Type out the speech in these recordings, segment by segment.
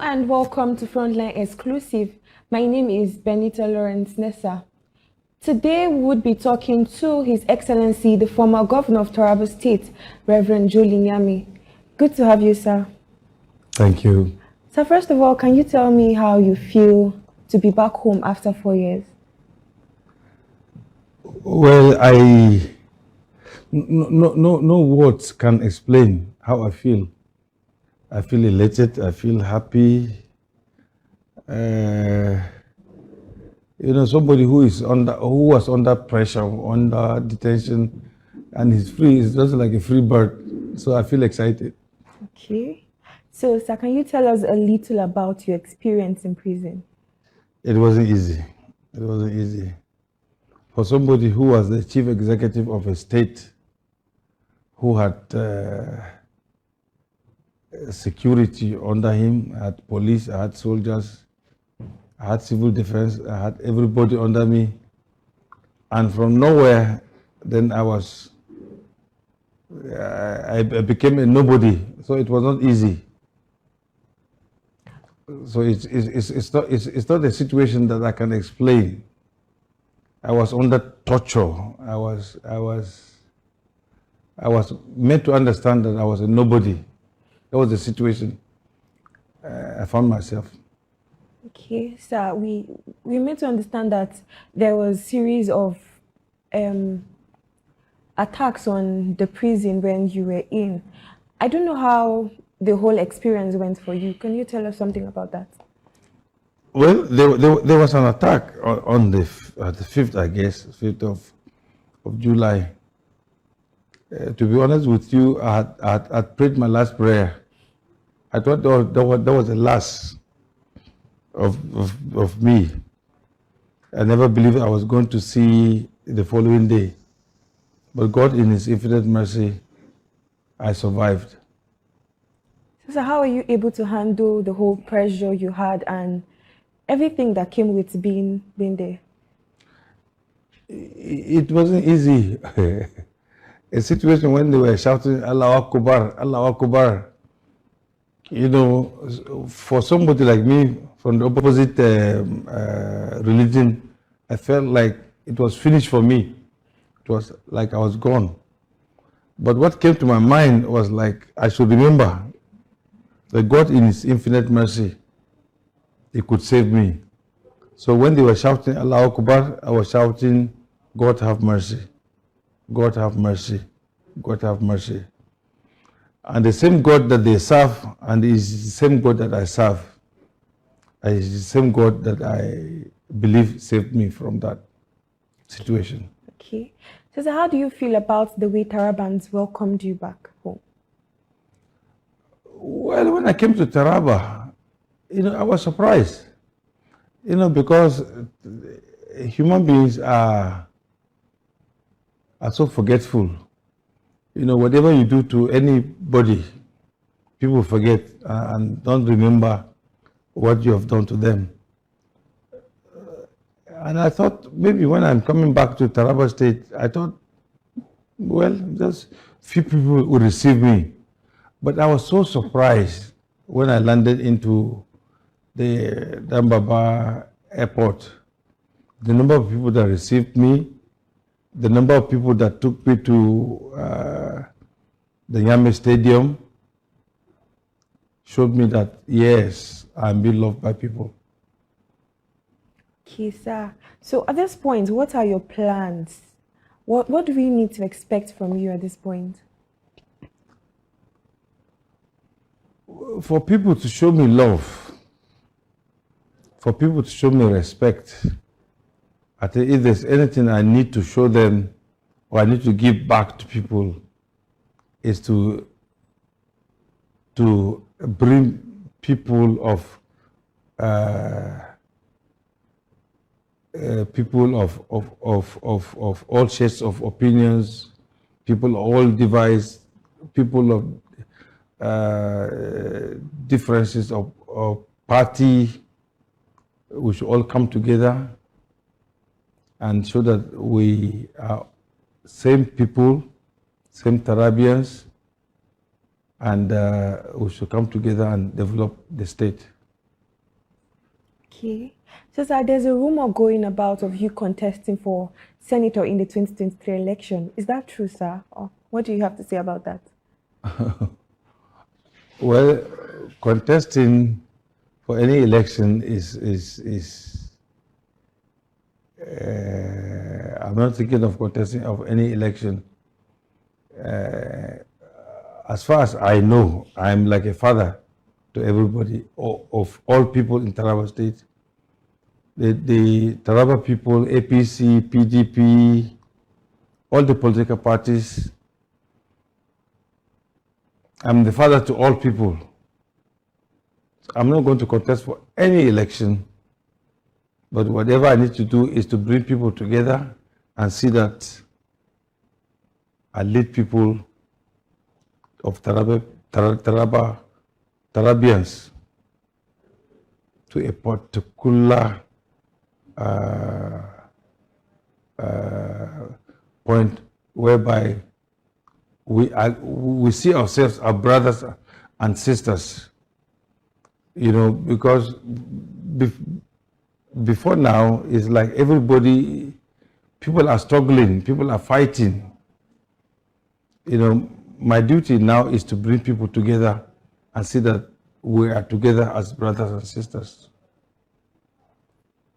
and welcome to Frontline Exclusive. My name is Benita Lawrence Nessa. Today we would be talking to His Excellency, the former Governor of Taraba State, Reverend Nyame. Good to have you, sir. Thank you. So first of all, can you tell me how you feel to be back home after 4 years? Well, no words can explain how I feel. I feel elated. I feel happy. Somebody who was under pressure, under detention, and he's free. It's just like a free bird. So I feel excited. Okay. So, sir, can you tell us a little about your experience in prison? It wasn't easy. It wasn't easy. For somebody who was the chief executive of a state, who had security under him, I had police, I had soldiers, I had civil defense, I had everybody under me. And from nowhere, then I became a nobody. So it was not easy. So it's not a situation that I can explain. I was under torture. I was made to understand that I was a nobody. That was the situation I found myself. Okay, sir, we made to understand that there was a series of attacks on the prison when you were in. I don't know how the whole experience went for you. Can you tell us something about that? Well, there was an attack on the 5th, I guess, 5th of July. To be honest with you, I had prayed my last prayer. I thought that was the last of me. I never believed I was going to see the following day. But God, in His infinite mercy, I survived. So how are you able to handle the whole pressure you had and everything that came with being there? It wasn't easy. A situation when they were shouting, Allah Akbar, Allah Akbar. For somebody like me from the opposite religion, I felt like it was finished for me. It was like I was gone. But what came to my mind was like, I should remember that God in His infinite mercy, He could save me. So when they were shouting Allah Akbar, I was shouting, God have mercy. God have mercy. God have mercy. And the same God that they serve, and is the same God that I serve, and is the same God that I believe saved me from that situation. Okay. So how do you feel about the way Tarabans welcomed you back home? Well, when I came to Taraba, I was surprised. Because human beings are so forgetful. Whatever you do to anybody, people forget and don't remember what you have done to them. And I thought maybe when I'm coming back to Taraba State, I thought, well, just few people would receive me. But I was so surprised when I landed into the Dambaba airport. The number of people that received me, the number of people that took me to the Nyame Stadium showed me that, yes, I'm being loved by people. Okay, sir. So at this point, what are your plans? What do we need to expect from you at this point? For people to show me love, for people to show me respect, I think if there's anything I need to show them or I need to give back to people, is to bring people of all shades of opinions, people of all devices, people of differences of party. We should all come together and show that we are same people, same Tarabians, and we should come together and develop the state. Okay. So, sir, there's a rumor going about of you contesting for senator in the 2023 election. Is that true, sir? Or what do you have to say about that? Well, contesting for any election I'm not thinking of contesting of any election. As far as I know, I'm like a father to everybody, of all people in Taraba State. The Taraba people, APC, PDP, all the political parties. I'm the father to all people. I'm not going to contest for any election, but whatever I need to do is to bring people together and see that I lead people of Tarabians to a particular point whereby we see ourselves as brothers and sisters, you know, because before now it's like everybody, people are struggling, people are fighting. You know, my duty now is to bring people together and see that we are together as brothers and sisters.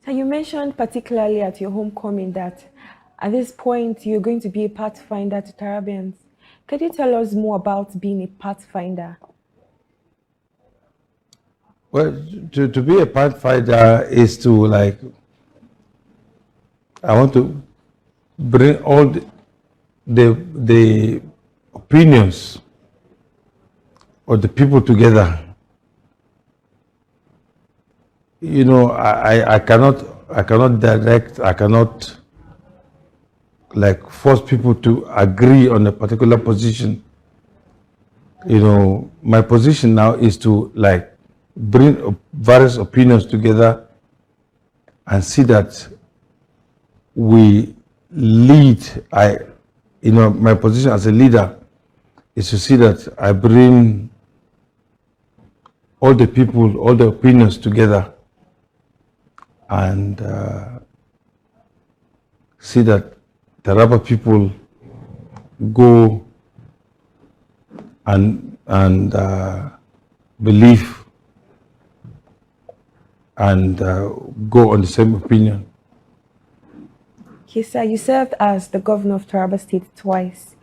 So you mentioned particularly at your homecoming that at this point you're going to be a pathfinder to Tarabians. Could you tell us more about being a pathfinder? Well, to be a pathfinder is to, like, I want to bring all the opinions of the people together. You know, I cannot direct, I cannot like force people to agree on a particular position. You know, my position now is to like bring various opinions together and see that we lead. You know, my position as a leader is to see that I bring all the people, all the opinions together and see that Taraba people go and believe and go on the same opinion. Okay, sir, you served as the governor of Taraba State twice.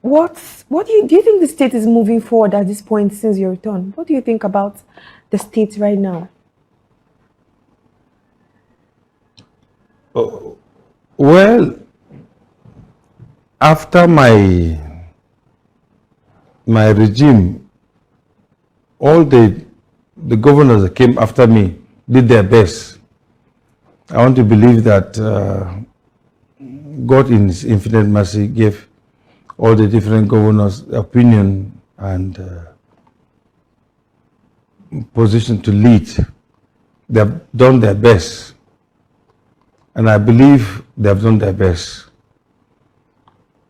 What do you think the state is moving forward at this point since your return? What do you think about the state right now? Well, after my regime, all the governors that came after me did their best. I want to believe that God in His infinite mercy gave all the different governors opinion and position to lead. They have done their best. And I believe they have done their best.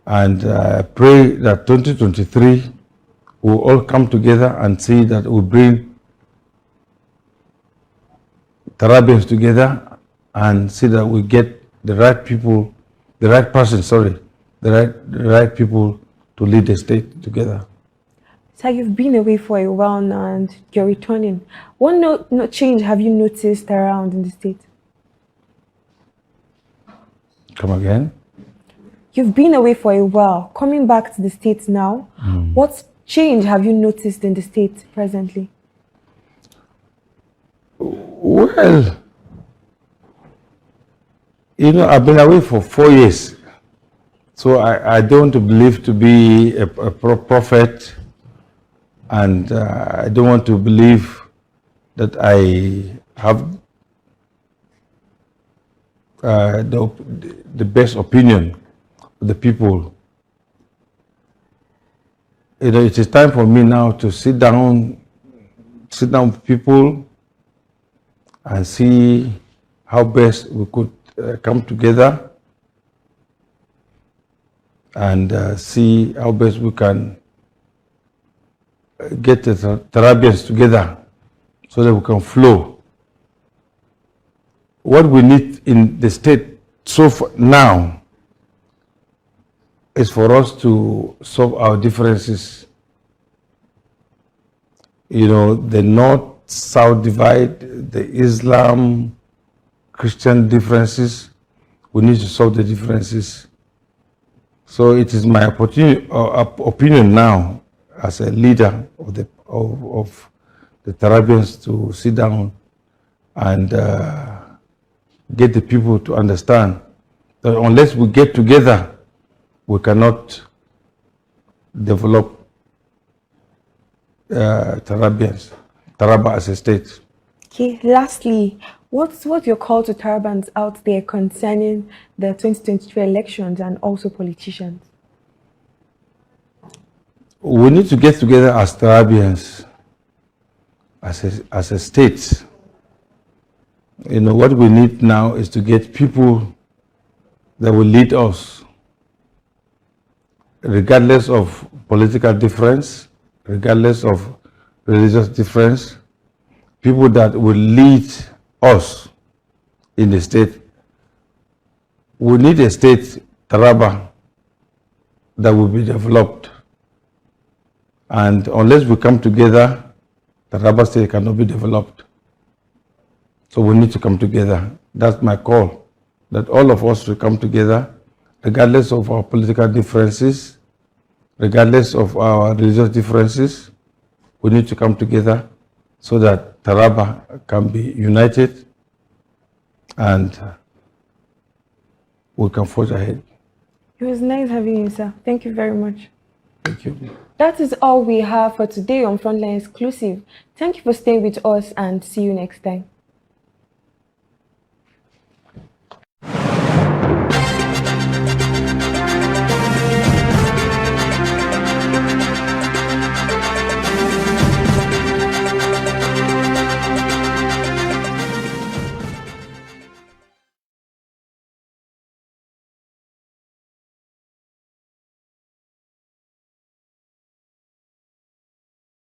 And I pray that 2023 will all come together and see that we bring Tarabians together and see that we get the right people, the right person, the right people to lead the state together. So you've been away for a while now and you're returning. What no change have you noticed around in the state? Come again? You've been away for a while, coming back to the States now. What change have you noticed in the state presently? Well, you know, I've been away for 4 years. So I don't believe to be a prophet, and I don't want to believe that I have the best opinion of the people. You know, it is time for me now to sit down with people and see how best we could come together and see how best we can get the Tarabians together so that we can flow what we need in the state so far now is for us to solve our differences. You know, the North-South divide, the Islam-Christian differences, we need to solve the differences. So it is my opinion now, as a leader of the Tarabians, to sit down and get the people to understand that unless we get together, we cannot develop Taraba as a state. Okay, lastly, what's your call to Tarabans out there concerning the 2023 elections and also politicians? We need to get together as Tarabians, as a state. You know, what we need now is to get people that will lead us, regardless of political difference, regardless of religious difference, people that will lead us in the state. We need a state, Taraba, that will be developed. And unless we come together, Taraba state cannot be developed. So we need to come together. That's my call, that all of us will come together, regardless of our political differences, regardless of our religious differences. We need to come together so that Taraba can be united and we can forge ahead. It was nice having you, sir. Thank you very much. Thank you. That is all we have for today on Frontline Exclusive. Thank you for staying with us and see you next time.